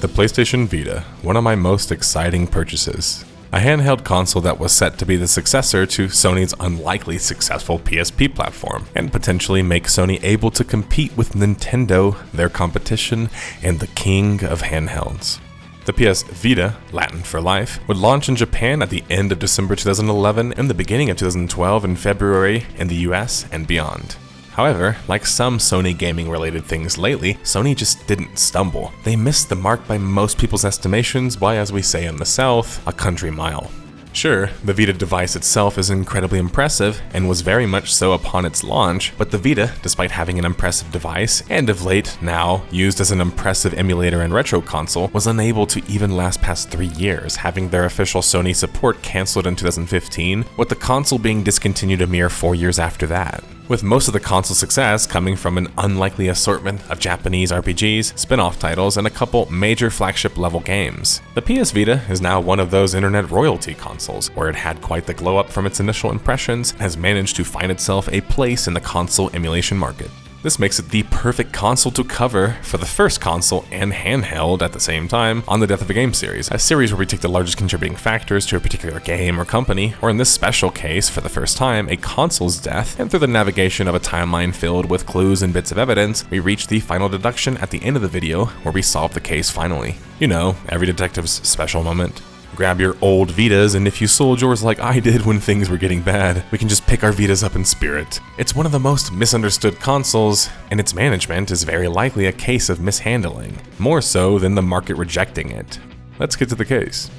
The PlayStation Vita, one of my most exciting purchases. A handheld console that was set to be the successor to Sony's unlikely successful PSP platform, and potentially make Sony able to compete with Nintendo, their competition, and the king of handhelds. The PS Vita, Latin for life, would launch in Japan at the end of December 2011 and the beginning of 2012 in February in the US and beyond. However, like some Sony gaming related things lately, Sony just didn't stumble. They missed the mark by most people's estimations by, as we say in the South, a country mile. Sure, the Vita device itself is incredibly impressive and was very much so upon its launch, but the Vita, despite having an impressive device, and of late now used as an impressive emulator and retro console, was unable to even last past 3 years, having their official Sony support cancelled in 2015, with the console being discontinued a mere 4 years after that. With most of the console's success coming from an unlikely assortment of Japanese RPGs, spin-off titles, and a couple major flagship-level games. The PS Vita is now one of those internet royalty consoles, where it had quite the glow-up from its initial impressions and has managed to find itself a place in the console emulation market. This makes it the perfect console to cover for the first console and handheld at the same time on the Death of a Game series, a series where we take the largest contributing factors to a particular game or company, or in this special case, for the first time, a console's death, and through the navigation of a timeline filled with clues and bits of evidence, we reach the final deduction at the end of the video where we solve the case finally. You know, every detective's special moment. Grab your old Vitas, and if you sold yours like I did when things were getting bad, we can just pick our Vitas up in spirit. It's one of the most misunderstood consoles, and its management is very likely a case of mishandling, more so than the market rejecting it. Let's get to the case.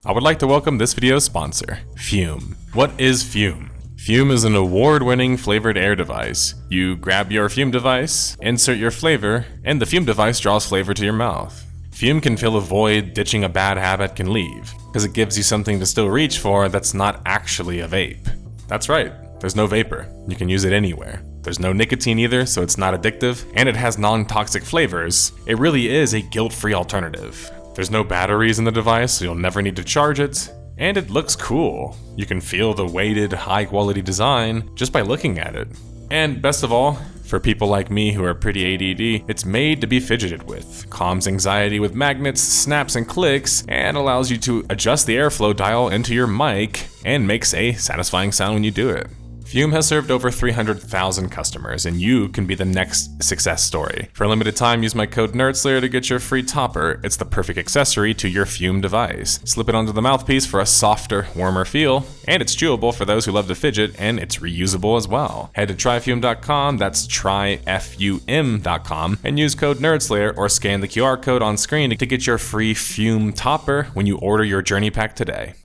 I would like to welcome this video's sponsor, Fume. What is Fume? Fume is an award-winning flavored air device. You grab your Fume device, insert your flavor, and the Fume device draws flavor to your mouth. Fume can fill a void ditching a bad habit can leave, because it gives you something to still reach for that's not actually a vape. That's right, there's no vapor. You can use it anywhere. There's no nicotine either, so it's not addictive, and it has non-toxic flavors. It really is a guilt-free alternative. There's no batteries in the device, so you'll never need to charge it. And it looks cool. You can feel the weighted, high-quality design just by looking at it. And best of all, for people like me who are pretty ADD, it's made to be fidgeted with. Calms anxiety with magnets, snaps and clicks, and allows you to adjust the airflow dial into your mic and makes a satisfying sound when you do it. Fume has served over 300,000 customers, and you can be the next success story. For a limited time, use my code nerdSlayer to get your free topper. It's the perfect accessory to your Fume device. Slip it onto the mouthpiece for a softer, warmer feel, and it's chewable for those who love to fidget, and it's reusable as well. Head to tryfume.com, that's tryfum.com, and use code nerdSlayer or scan the QR code on screen to get your free Fume topper when you order your journey pack today.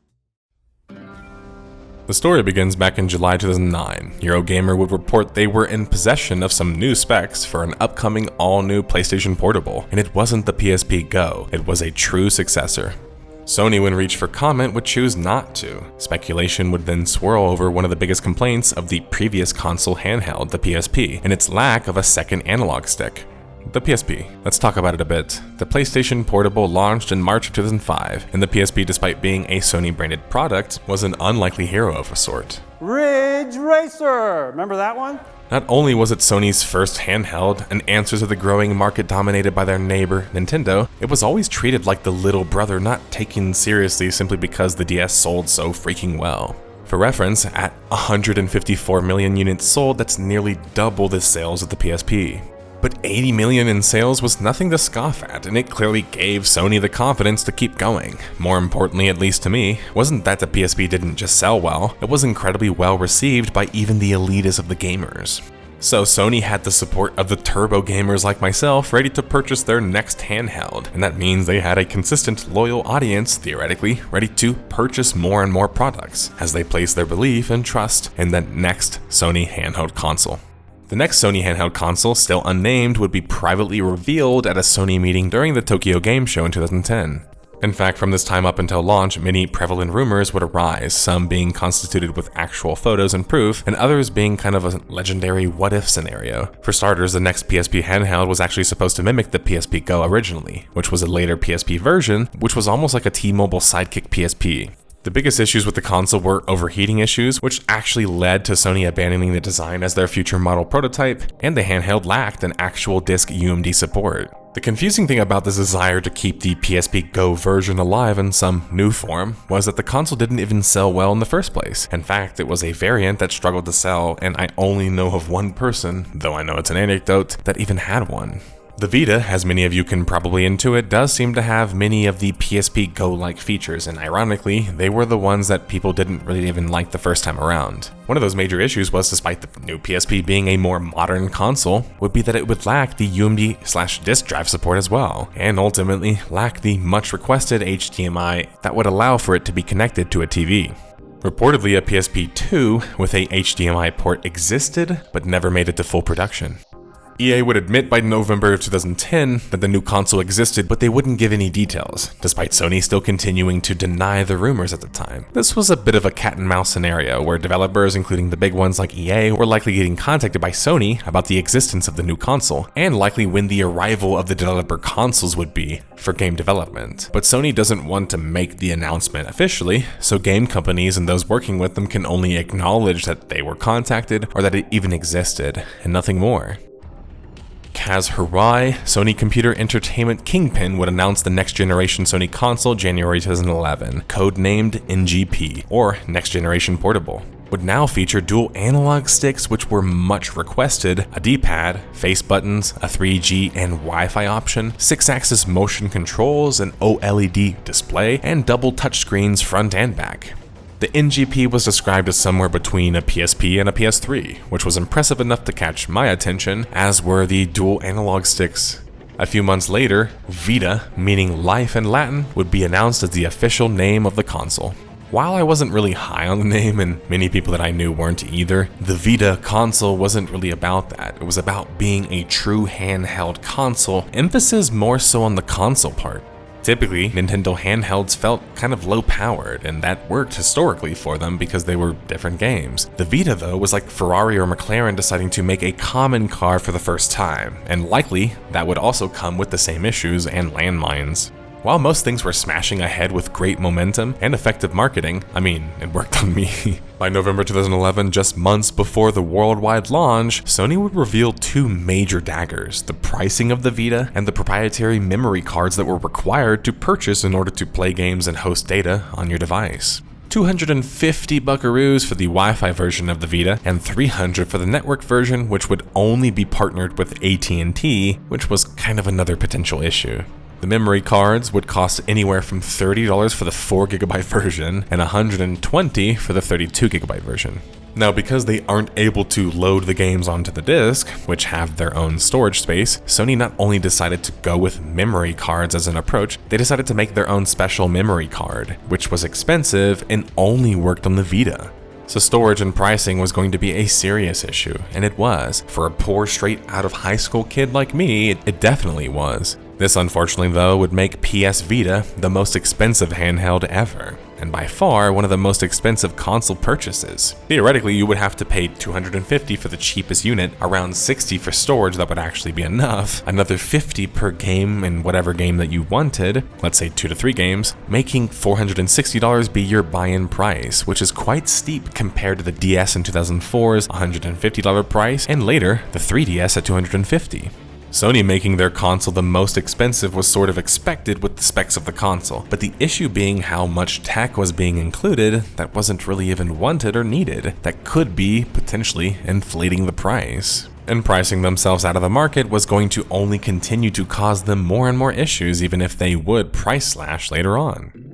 The story begins back in July 2009. Eurogamer would report they were in possession of some new specs for an upcoming all-new PlayStation Portable, and it wasn't the PSP Go, it was a true successor. Sony, when reached for comment, would choose not to. Speculation would then swirl over one of the biggest complaints of the previous console handheld, the PSP, and its lack of a second analog stick. The PSP. Let's talk about it a bit. The PlayStation Portable launched in March of 2005, and the PSP, despite being a Sony-branded product, was an unlikely hero of a sort. Ridge Racer! Remember that one? Not only was it Sony's first handheld, an answer to the growing market dominated by their neighbor, Nintendo, it was always treated like the little brother, not taken seriously simply because the DS sold so freaking well. For reference, at 154 million units sold, that's nearly double the sales of the PSP. But 80 million in sales was nothing to scoff at, and it clearly gave Sony the confidence to keep going. More importantly, at least to me, wasn't that the PSP didn't just sell well, it was incredibly well received by even the elitist of the gamers. So Sony had the support of the turbo gamers like myself ready to purchase their next handheld, and that means they had a consistent, loyal audience, theoretically, ready to purchase more and more products, as they placed their belief and trust in that next Sony handheld console. The next Sony handheld console, still unnamed, would be privately revealed at a Sony meeting during the Tokyo Game Show in 2010. In fact, from this time up until launch, many prevalent rumors would arise, some being constituted with actual photos and proof, and others being kind of a legendary what-if scenario. For starters, the next PSP handheld was actually supposed to mimic the PSP Go originally, which was a later PSP version, which was almost like a T-Mobile Sidekick PSP. The biggest issues with the console were overheating issues, which actually led to Sony abandoning the design as their future model prototype, and the handheld lacked an actual disc UMD support. The confusing thing about this desire to keep the PSP Go version alive in some new form was that the console didn't even sell well in the first place. In fact, it was a variant that struggled to sell, and I only know of one person, though I know it's an anecdote, that even had one. The Vita, as many of you can probably intuit, does seem to have many of the PSP Go-like features, and ironically, they were the ones that people didn't really even like the first time around. One of those major issues was, despite the new PSP being a more modern console, would be that it would lack the UMD/disk drive support as well, and ultimately lack the much requested HDMI that would allow for it to be connected to a TV. Reportedly, a PSP 2 with a HDMI port existed, but never made it to full production. EA would admit by November of 2010 that the new console existed, but they wouldn't give any details, despite Sony still continuing to deny the rumors at the time. This was a bit of a cat and mouse scenario where developers, including the big ones like EA, were likely getting contacted by Sony about the existence of the new console, and likely when the arrival of the developer consoles would be for game development. But Sony doesn't want to make the announcement officially, so game companies and those working with them can only acknowledge that they were contacted or that it even existed, and nothing more. Kaz Hirai, Sony Computer Entertainment Kingpin, would announce the next generation Sony console January 2011, codenamed NGP, or Next Generation Portable. Would now feature dual analog sticks, which were much requested, a D-pad, face buttons, a 3G and Wi-Fi option, 6-axis motion controls, an OLED display, and double touchscreens front and back. The NGP was described as somewhere between a PSP and a PS3, which was impressive enough to catch my attention, as were the dual analog sticks. A few months later, Vita, meaning life in Latin, would be announced as the official name of the console. While I wasn't really high on the name, and many people that I knew weren't either, the Vita console wasn't really about that. It was about being a true handheld console, emphasis more so on the console part. Typically, Nintendo handhelds felt kind of low-powered, and that worked historically for them because they were different games. The Vita, though, was like Ferrari or McLaren deciding to make a common car for the first time, and likely that would also come with the same issues and landmines. While most things were smashing ahead with great momentum and effective marketing, I mean, it worked on me. By November 2011, just months before the worldwide launch, Sony would reveal two major daggers: the pricing of the Vita and the proprietary memory cards that were required to purchase in order to play games and host data on your device. 250 buckaroos for the Wi-Fi version of the Vita, and 300 for the network version, which would only be partnered with AT&T, which was kind of another potential issue. The memory cards would cost anywhere from $30 for the 4GB version and $120 for the 32GB version. Now, because they aren't able to load the games onto the disc, which have their own storage space, Sony not only decided to go with memory cards as an approach, they decided to make their own special memory card, which was expensive and only worked on the Vita. So storage and pricing was going to be a serious issue, and it was. For a poor straight out of high school kid like me, it definitely was. This unfortunately though would make PS Vita the most expensive handheld ever, and by far one of the most expensive console purchases. Theoretically, you would have to pay $250 for the cheapest unit, around $60 for storage that would actually be enough, another $50 per game in whatever game that you wanted, let's say 2 to 3 games, making $460 be your buy-in price, which is quite steep compared to the DS in 2004's $150 price, and later the 3DS at $250. Sony making their console the most expensive was sort of expected with the specs of the console, but the issue being how much tech was being included that wasn't really even wanted or needed, that could be potentially inflating the price. And pricing themselves out of the market was going to only continue to cause them more and more issues, even if they would price slash later on.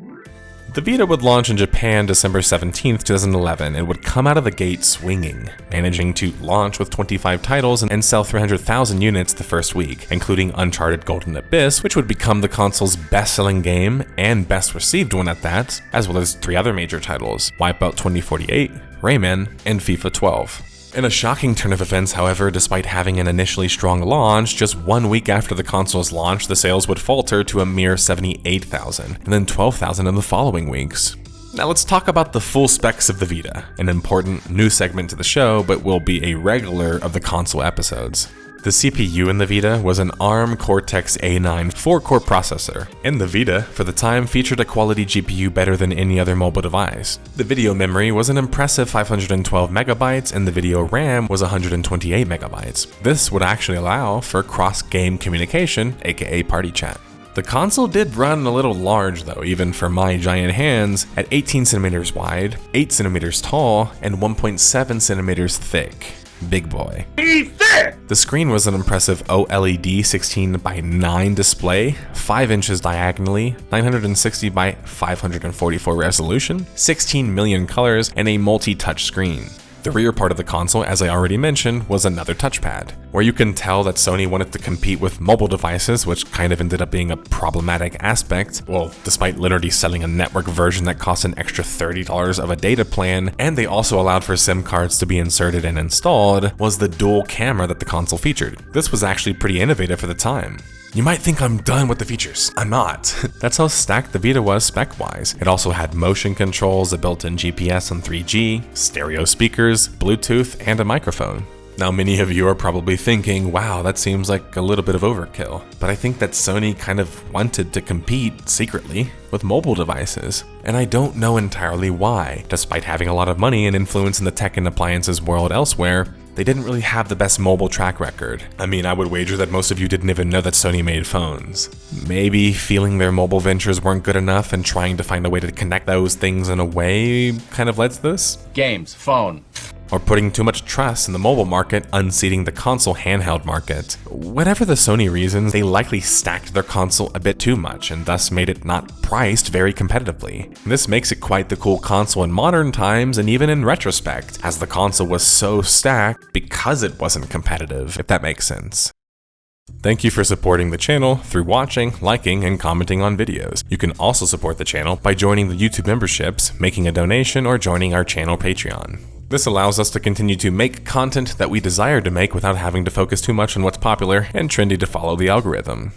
The Vita would launch in Japan December 17, 2011, and would come out of the gate swinging, managing to launch with 25 titles and sell 300,000 units the first week, including Uncharted Golden Abyss, which would become the console's best-selling game and best-received one at that, as well as 3 other major titles: Wipeout 2048, Rayman, and FIFA 12. In a shocking turn of events, however, despite having an initially strong launch, just 1 week after the console's launch, the sales would falter to a mere 78,000, and then 12,000 in the following weeks. Now let's talk about the full specs of the Vita, an important new segment to the show, but will be a regular of the console episodes. The CPU in the Vita was an ARM Cortex-A9 4-core processor, and the Vita, for the time, featured a quality GPU better than any other mobile device. The video memory was an impressive 512 megabytes, and the video RAM was 128 megabytes. This would actually allow for cross-game communication, aka party chat. The console did run a little large though, even for my giant hands, at 18 centimeters wide, 8 centimeters tall, and 1.7 centimeters thick. Big boy. The screen was an impressive OLED 16 by 9 display, 5 inches diagonally, 960 by 544 resolution, 16 million colors, and a multi-touch screen. The rear part of the console, as I already mentioned, was another touchpad, where you can tell that Sony wanted to compete with mobile devices, which kind of ended up being a problematic aspect. Well, despite literally selling a network version that cost an extra $30 of a data plan, and they also allowed for SIM cards to be inserted and installed, was the dual camera that the console featured. This was actually pretty innovative for the time. You might think I'm done with the features. I'm not. That's how stacked the Vita was spec-wise. It also had motion controls, a built-in GPS and 3G, stereo speakers, Bluetooth, and a microphone. Now, many of you are probably thinking, wow, that seems like a little bit of overkill. But I think that Sony kind of wanted to compete secretly with mobile devices. And I don't know entirely why. Despite having a lot of money and influence in the tech and appliances world elsewhere, they didn't really have the best mobile track record. I mean, I would wager that most of you didn't even know that Sony made phones. Maybe feeling their mobile ventures weren't good enough and trying to find a way to connect those things in a way kind of led to this? Games, phone. Or putting too much trust in the mobile market, unseating the console handheld market. Whatever the Sony reasons, they likely stacked their console a bit too much and thus made it not priced very competitively. This makes it quite the cool console in modern times and even in retrospect, as the console was so stacked because it wasn't competitive, if that makes sense. Thank you for supporting the channel through watching, liking, and commenting on videos. You can also support the channel by joining the YouTube memberships, making a donation, or joining our channel Patreon. This allows us to continue to make content that we desire to make without having to focus too much on what's popular and trendy to follow the algorithm.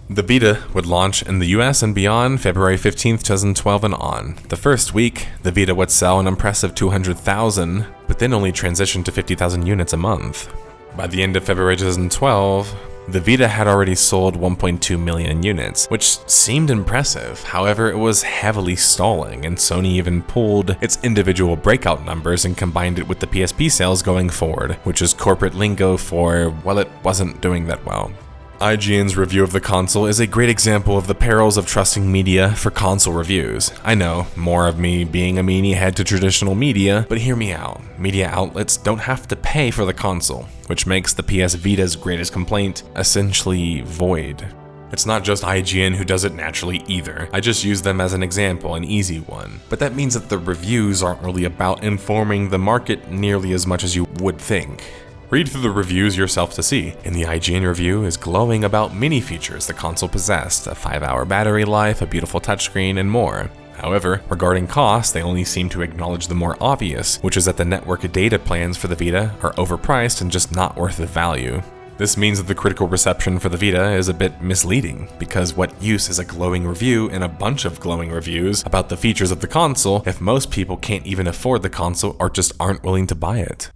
The Vita would launch in the US and beyond February 15th, 2012 and on. The first week, the Vita would sell an impressive 200,000, but then only transition to 50,000 units a month. By the end of February 2012, the Vita had already sold 1.2 million units, which seemed impressive. However, it was heavily stalling, and Sony even pulled its individual breakout numbers and combined it with the PSP sales going forward, which is corporate lingo for, well, it wasn't doing that well. IGN's review of the console is a great example of the perils of trusting media for console reviews. I know, more of me being a meaniehead to traditional media, but hear me out. Media outlets don't have to pay for the console, which makes the PS Vita's greatest complaint essentially void. It's not just IGN who does it naturally either. I just use them as an example, an easy one. But that means that the reviews aren't really about informing the market nearly as much as you would think. Read through the reviews yourself to see, and the IGN review is glowing about many features the console possessed, a 5-hour battery life, a beautiful touchscreen, and more. However, regarding cost, they only seem to acknowledge the more obvious, which is that the network data plans for the Vita are overpriced and just not worth the value. This means that the critical reception for the Vita is a bit misleading, because what use is a glowing review and a bunch of glowing reviews about the features of the console if most people can't even afford the console or just aren't willing to buy it?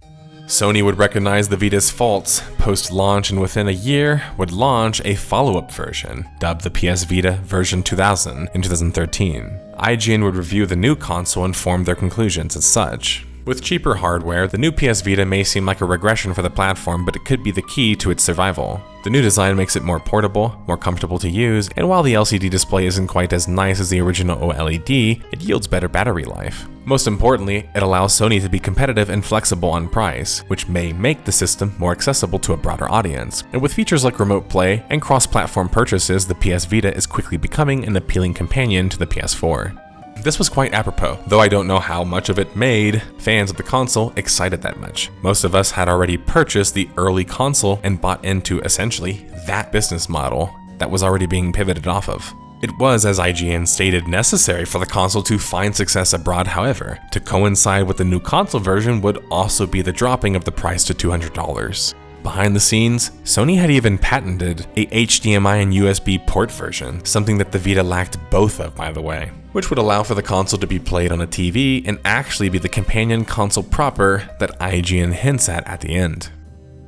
Sony would recognize the Vita's faults post-launch and within a year would launch a follow-up version, dubbed the PS Vita version 2000 in 2013. IGN would review the new console and form their conclusions as such. With cheaper hardware, the new PS Vita may seem like a regression for the platform, but it could be the key to its survival. The new design makes it more portable, more comfortable to use, and while the LCD display isn't quite as nice as the original OLED, it yields better battery life. Most importantly, it allows Sony to be competitive and flexible on price, which may make the system more accessible to a broader audience. And with features like remote play and cross-platform purchases, the PS Vita is quickly becoming an appealing companion to the PS4. This was quite apropos, though I don't know how much of it made fans of the console excited that much. Most of us had already purchased the early console and bought into, essentially, that business model that was already being pivoted off of. It was, as IGN stated, necessary for the console to find success abroad, however. To coincide with the new console version would also be the dropping of the price to $200. Behind the scenes, Sony had even patented a HDMI and USB port version, something that the Vita lacked both of, by the way, which would allow for the console to be played on a TV and actually be the companion console proper that IGN hints at the end.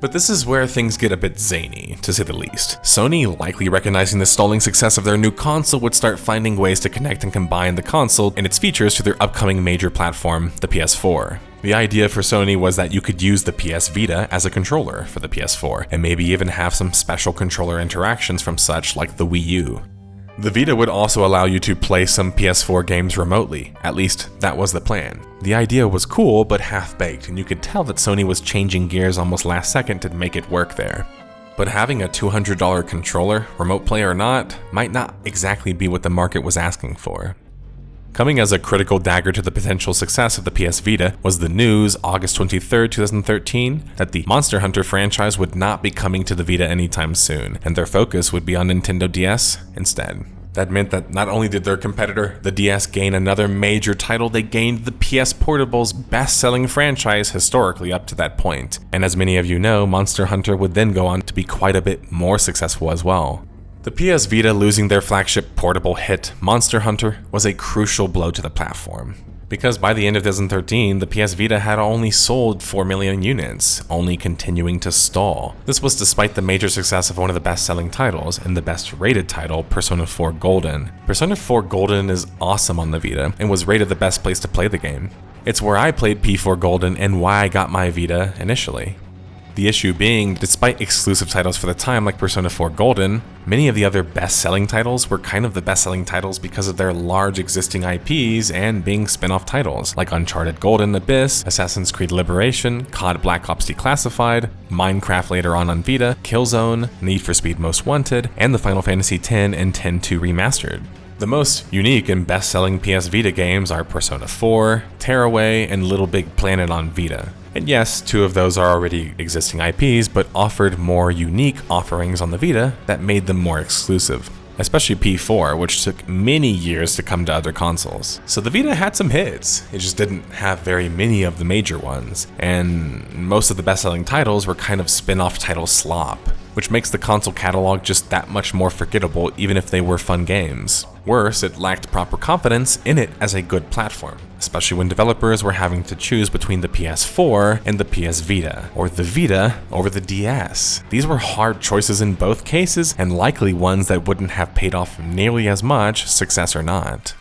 But this is where things get a bit zany, to say the least. Sony, likely recognizing the stalling success of their new console, would start finding ways to connect and combine the console and its features to their upcoming major platform, the PS4. The idea for Sony was that you could use the PS Vita as a controller for the PS4, and maybe even have some special controller interactions from such like the Wii U. The Vita would also allow you to play some PS4 games remotely, at least that was the plan. The idea was cool but half-baked, and you could tell that Sony was changing gears almost last second to make it work there. But having a $200 controller, remote play or not, might not exactly be what the market was asking for. Coming as a critical dagger to the potential success of the PS Vita was the news, August 23, 2013, that the Monster Hunter franchise would not be coming to the Vita anytime soon, and their focus would be on Nintendo DS instead. That meant that not only did their competitor, the DS, gain another major title, they gained the PS Portable's best-selling franchise historically up to that point. And as many of you know, Monster Hunter would then go on to be quite a bit more successful as well. The PS Vita losing their flagship portable hit, Monster Hunter, was a crucial blow to the platform. Because by the end of 2013, the PS Vita had only sold 4 million units, only continuing to stall. This was despite the major success of one of the best-selling titles and the best-rated title, Persona 4 Golden. Persona 4 Golden is awesome on the Vita and was rated the best place to play the game. It's where I played P4 Golden and why I got my Vita initially. The issue being, despite exclusive titles for the time like Persona 4 Golden, many of the other best-selling titles were kind of the best-selling titles because of their large existing IPs and being spin-off titles, like Uncharted Golden Abyss, Assassin's Creed Liberation, COD Black Ops Declassified, Minecraft later on Vita, Killzone, Need for Speed Most Wanted, and the Final Fantasy X and X-2 Remastered. The most unique and best-selling PS Vita games are Persona 4, Tearaway, and Little Big Planet on Vita. And yes, 2 of those are already existing IPs, but offered more unique offerings on the Vita that made them more exclusive. Especially P4, which took many years to come to other consoles. So the Vita had some hits, it just didn't have very many of the major ones, and most of the best-selling titles were kind of spin-off title slop, which makes the console catalog just that much more forgettable even if they were fun games. Worse, it lacked proper confidence in it as a good platform, especially when developers were having to choose between the PS4 and the PS Vita, or the Vita over the DS. These were hard choices in both cases, and likely ones that wouldn't have paid off nearly as much, success or not.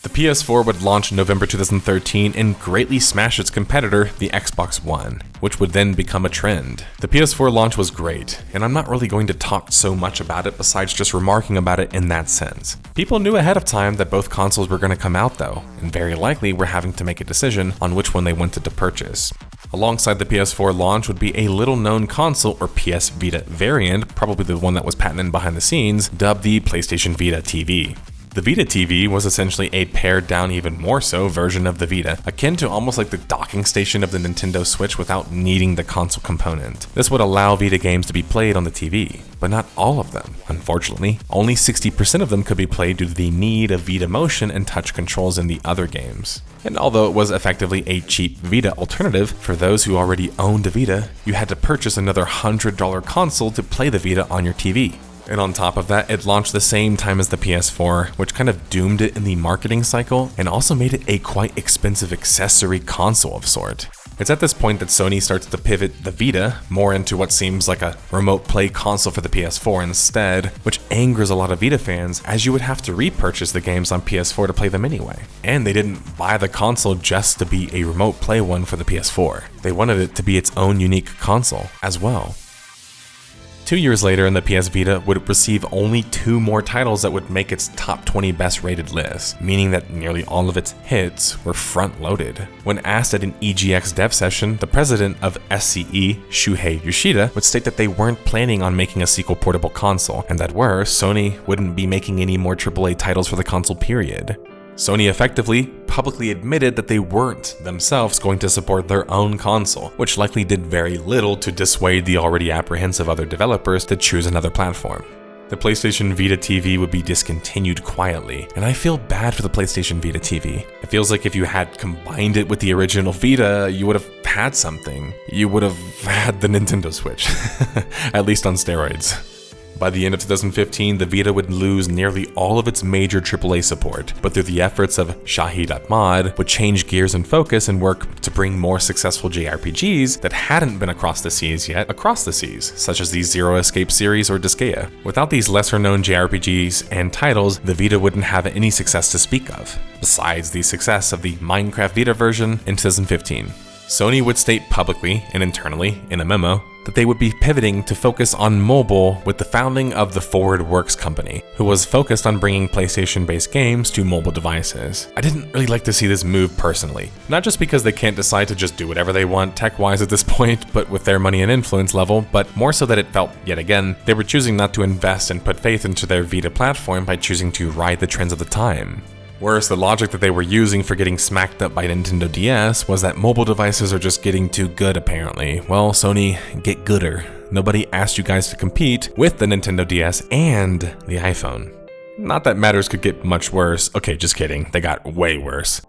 The PS4 would launch in November 2013 and greatly smash its competitor, the Xbox One, which would then become a trend. The PS4 launch was great, and I'm not really going to talk so much about it besides just remarking about it in that sense. People knew ahead of time that both consoles were going to come out though, and very likely were having to make a decision on which one they wanted to purchase. Alongside the PS4 launch would be a little-known console or PS Vita variant, probably the one that was patented behind the scenes, dubbed the PlayStation Vita TV. The Vita TV was essentially a pared down even more so version of the Vita, akin to almost like the docking station of the Nintendo Switch without needing the console component. This would allow Vita games to be played on the TV, but not all of them. Unfortunately, only 60% of them could be played due to the need of Vita motion and touch controls in the other games. And although it was effectively a cheap Vita alternative, for those who already owned a Vita, you had to purchase another $100 console to play the Vita on your TV. And on top of that, it launched the same time as the PS4, which kind of doomed it in the marketing cycle and also made it a quite expensive accessory console of sort. It's at this point that Sony starts to pivot the Vita more into what seems like a remote play console for the PS4 instead, which angers a lot of Vita fans as you would have to repurchase the games on PS4 to play them anyway. And they didn't buy the console just to be a remote play one for the PS4. They wanted it to be its own unique console as well. 2 years later, and the PS Vita would receive only 2 more titles that would make its top 20 best rated list, meaning that nearly all of its hits were front-loaded. When asked at an EGX dev session, the president of SCE, Shuhei Yoshida, would state that they weren't planning on making a sequel portable console, and that Sony wouldn't be making any more AAA titles for the console period. Sony effectively publicly admitted that they weren't themselves going to support their own console, which likely did very little to dissuade the already apprehensive other developers to choose another platform. The PlayStation Vita TV would be discontinued quietly, and I feel bad for the PlayStation Vita TV. It feels like if you had combined it with the original Vita, you would have had something. You would have had the Nintendo Switch, at least on steroids. By the end of 2015, the Vita would lose nearly all of its major AAA support, but through the efforts of Shahid Ahmad, would change gears and focus and work to bring more successful JRPGs that hadn't been across the seas yet across the seas, such as the Zero Escape series or Disgaea. Without these lesser-known JRPGs and titles, the Vita wouldn't have any success to speak of, besides the success of the Minecraft Vita version in 2015. Sony would state publicly and internally in a memo that they would be pivoting to focus on mobile with the founding of the Forward Works company, who was focused on bringing PlayStation-based games to mobile devices. I didn't really like to see this move personally, not just because they can't decide to just do whatever they want tech-wise at this point, but with their money and influence level, but more so that it felt, yet again, they were choosing not to invest and put faith into their Vita platform by choosing to ride the trends of the time. Worse, the logic that they were using for getting smacked up by Nintendo DS was that mobile devices are just getting too good apparently. Well, Sony, get gooder. Nobody asked you guys to compete with the Nintendo DS and the iPhone. Not that matters could get much worse. Okay, just kidding. They got way worse.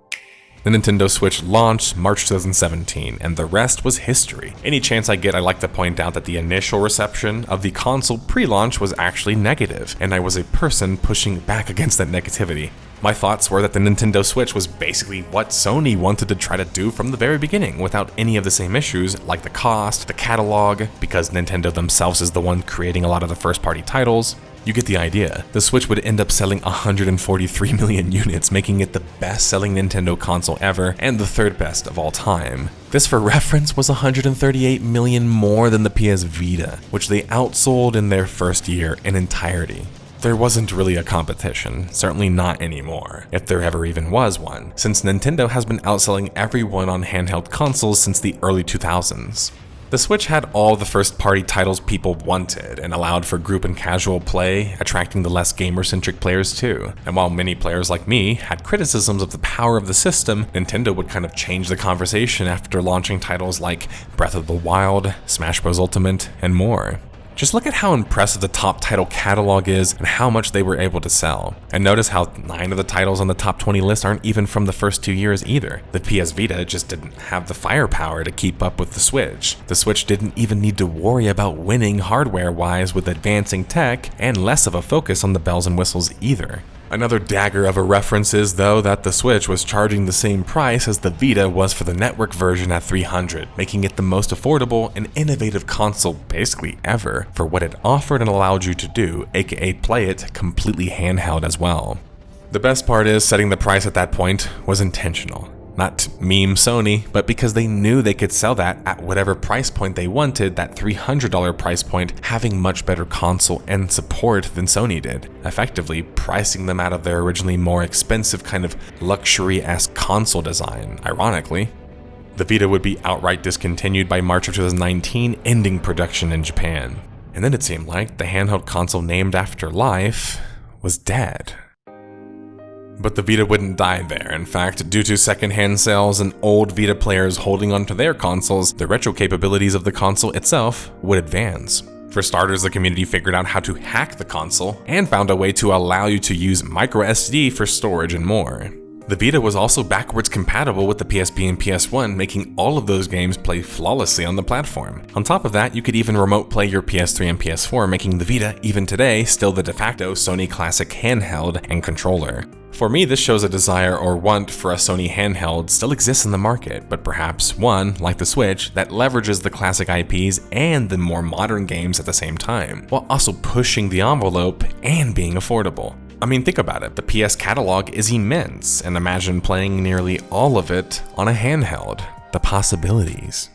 The Nintendo Switch launched March 2017, and the rest was history. Any chance I get, I like to point out that the initial reception of the console pre-launch was actually negative, and I was a person pushing back against that negativity. My thoughts were that the Nintendo Switch was basically what Sony wanted to try to do from the very beginning, without any of the same issues like the cost, the catalog, because Nintendo themselves is the one creating a lot of the first-party titles. You get the idea. The Switch would end up selling 143 million units, making it the best-selling Nintendo console ever and the third best of all time. This, for reference, was 138 million more than the PS Vita, which they outsold in their first year in entirety. There wasn't really a competition, certainly not anymore, if there ever even was one, since Nintendo has been outselling everyone on handheld consoles since the early 2000s. The Switch had all the first-party titles people wanted and allowed for group and casual play, attracting the less gamer-centric players too. And while many players like me had criticisms of the power of the system, Nintendo would kind of change the conversation after launching titles like Breath of the Wild, Smash Bros. Ultimate, and more. Just look at how impressive the top title catalog is and how much they were able to sell. And notice how 9 of the titles on the top 20 list aren't even from the first 2 years either. The PS Vita just didn't have the firepower to keep up with the Switch. The Switch didn't even need to worry about winning hardware-wise with advancing tech, and less of a focus on the bells and whistles either. Another dagger of a reference is, though, that the Switch was charging the same price as the Vita was for the network version at $300, making it the most affordable and innovative console basically ever for what it offered and allowed you to do, aka play it completely handheld as well. The best part is setting the price at that point was intentional. Not to meme Sony, but because they knew they could sell that at whatever price point they wanted, that $300 price point having much better console and support than Sony did, effectively pricing them out of their originally more expensive kind of luxury-esque console design, ironically. The Vita would be outright discontinued by March of 2019, ending production in Japan. And then it seemed like the handheld console named after life was dead. But the Vita wouldn't die there. In fact, due to secondhand sales and old Vita players holding onto their consoles, the retro capabilities of the console itself would advance. For starters, the community figured out how to hack the console and found a way to allow you to use microSD for storage and more. The Vita was also backwards compatible with the PSP and PS1, making all of those games play flawlessly on the platform. On top of that, you could even remote play your PS3 and PS4, making the Vita, even today, still the de facto Sony classic handheld and controller. For me, this shows a desire or want for a Sony handheld still exists in the market, but perhaps one, like the Switch, that leverages the classic IPs and the more modern games at the same time, while also pushing the envelope and being affordable. I mean, think about it, the PS catalog is immense, and imagine playing nearly all of it on a handheld. The possibilities.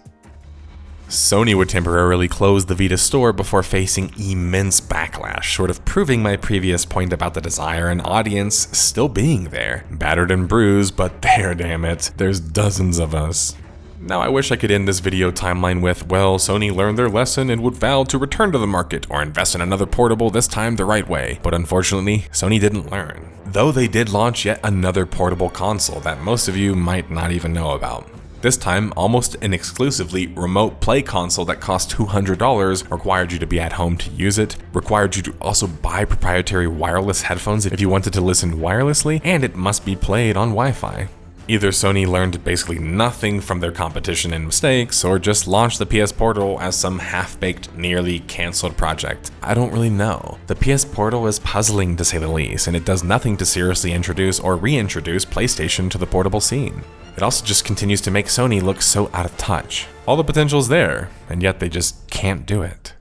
Sony would temporarily close the Vita store before facing immense backlash, sort of proving my previous point about the desire and audience still being there. Battered and bruised, but there, damn it, there's dozens of us. Now I wish I could end this video timeline with, well, Sony learned their lesson and would vow to return to the market or invest in another portable, this time the right way. But unfortunately, Sony didn't learn. Though they did launch yet another portable console that most of you might not even know about. This time, almost an exclusively remote play console that cost $200, required you to be at home to use it, required you to also buy proprietary wireless headphones if you wanted to listen wirelessly, and it must be played on Wi-Fi. Either Sony learned basically nothing from their competition and mistakes, or just launched the PS Portal as some half-baked, nearly cancelled project. I don't really know. The PS Portal is puzzling to say the least, and it does nothing to seriously introduce or reintroduce PlayStation to the portable scene. It also just continues to make Sony look so out of touch. All the potential's there, and yet they just can't do it.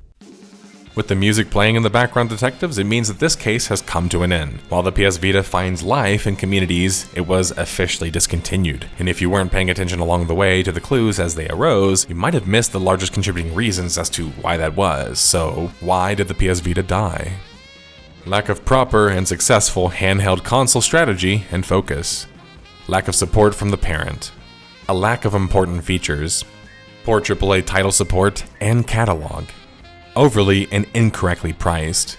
With the music playing in the background detectives, it means that this case has come to an end. While the PS Vita finds life in communities, it was officially discontinued. And if you weren't paying attention along the way to the clues as they arose, you might have missed the largest contributing reasons as to why that was. So, why did the PS Vita die? Lack of proper and successful handheld console strategy and focus. Lack of support from the parent. A lack of important features. Poor AAA title support and catalog. Overly and incorrectly priced.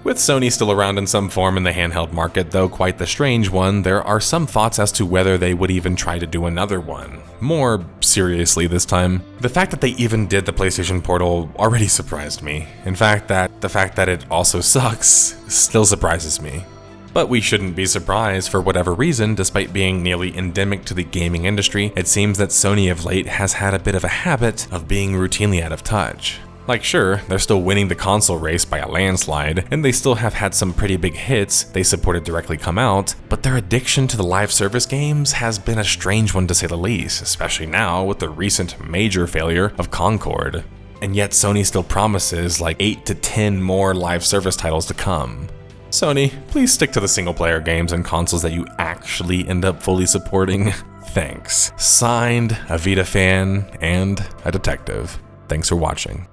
With Sony still around in some form in the handheld market, though quite the strange one, there are some thoughts as to whether they would even try to do another one. More seriously this time. The fact that they even did the PlayStation Portal already surprised me. In fact, the fact that it also sucks still surprises me. But we shouldn't be surprised for whatever reason. Despite being nearly endemic to the gaming industry, it seems that Sony of late has had a bit of a habit of being routinely out of touch. Like sure, they're still winning the console race by a landslide, and they still have had some pretty big hits they supported directly come out, but their addiction to the live service games has been a strange one to say the least, especially now with the recent major failure of Concord. And yet Sony still promises like 8 to 10 more live service titles to come. Sony, please stick to the single-player games and consoles that you actually end up fully supporting. Thanks. Signed, a Vita fan and a detective. Thanks for watching.